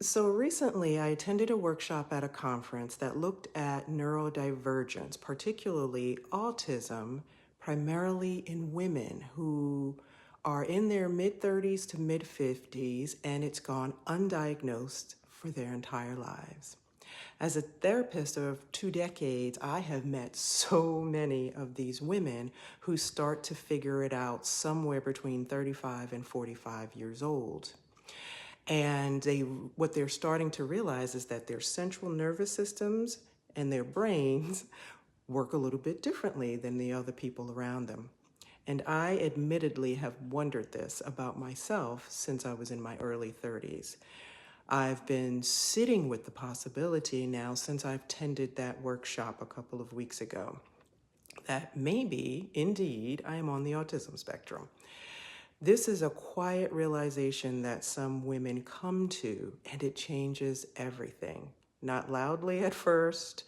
So recently, I attended a workshop at a conference that looked at neurodivergence, particularly autism, primarily in women who are in their mid 30s to mid 50s, and it's gone undiagnosed for their entire lives. As a therapist of 2 decades, I have met so many of these women who start to figure it out somewhere between 35 and 45 years old. And what they're starting to realize is that their central nervous systems and their brains work a little bit differently than the other people around them. And I admittedly have wondered this about myself since I was in my early 30s. I've been sitting with the possibility now since I've attended that workshop a couple of weeks ago that maybe, indeed, I am on the autism spectrum. This is a quiet realization that some women come to, and it changes everything. Not loudly at first,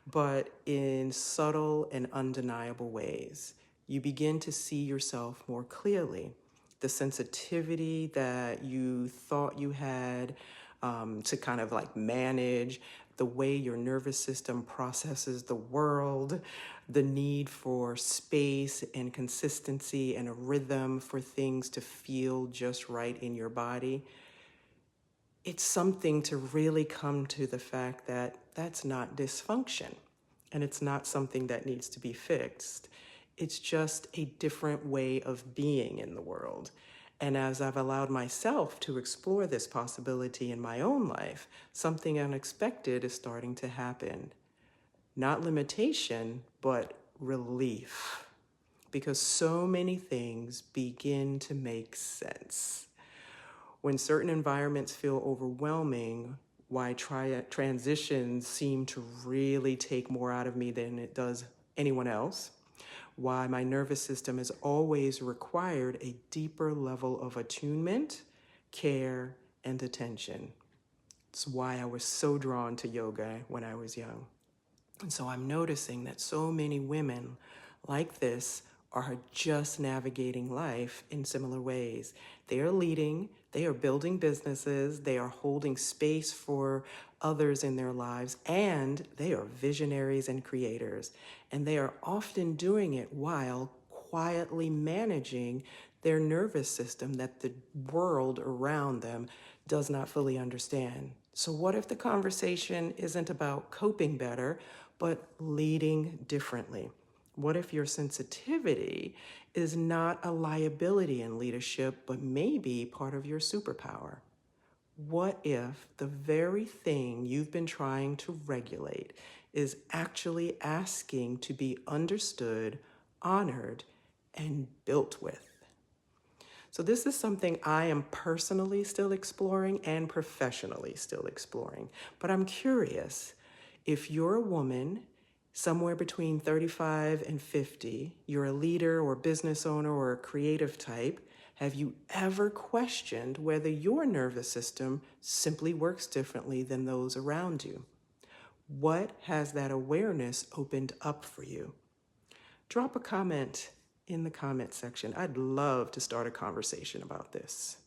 but in subtle and undeniable ways. You begin to see yourself more clearly. The sensitivity that you thought you had to kind of like manage the way your nervous system processes the world, the need for space and consistency and a rhythm for things to feel just right in your body. It's something to really come to the fact that that's not dysfunction and it's not something that needs to be fixed. It's just a different way of being in the world. And as I've allowed myself to explore this possibility in my own life, something unexpected is starting to happen. Not limitation, but relief. Because so many things begin to make sense. When certain environments feel overwhelming, why transitions seem to really take more out of me than it does anyone else, why my nervous system has always required a deeper level of attunement, care, and attention. It's why I was so drawn to yoga when I was young. And so I'm noticing that so many women like this are just navigating life in similar ways. They are leading, they are building businesses, they are holding space for others in their lives, and they are visionaries and creators. And they are often doing it while quietly managing their nervous system that the world around them does not fully understand. So what if the conversation isn't about coping better, but leading differently? What if your sensitivity is not a liability in leadership, but maybe part of your superpower? What if the very thing you've been trying to regulate is actually asking to be understood, honored, and built with? So this is something I am personally still exploring and professionally still exploring. But I'm curious, if you're a woman somewhere between 35 and 50, you're a leader or business owner or a creative type, have you ever questioned whether your nervous system simply works differently than those around you? What has that awareness opened up for you? Drop a comment in the comment section. I'd love to start a conversation about this.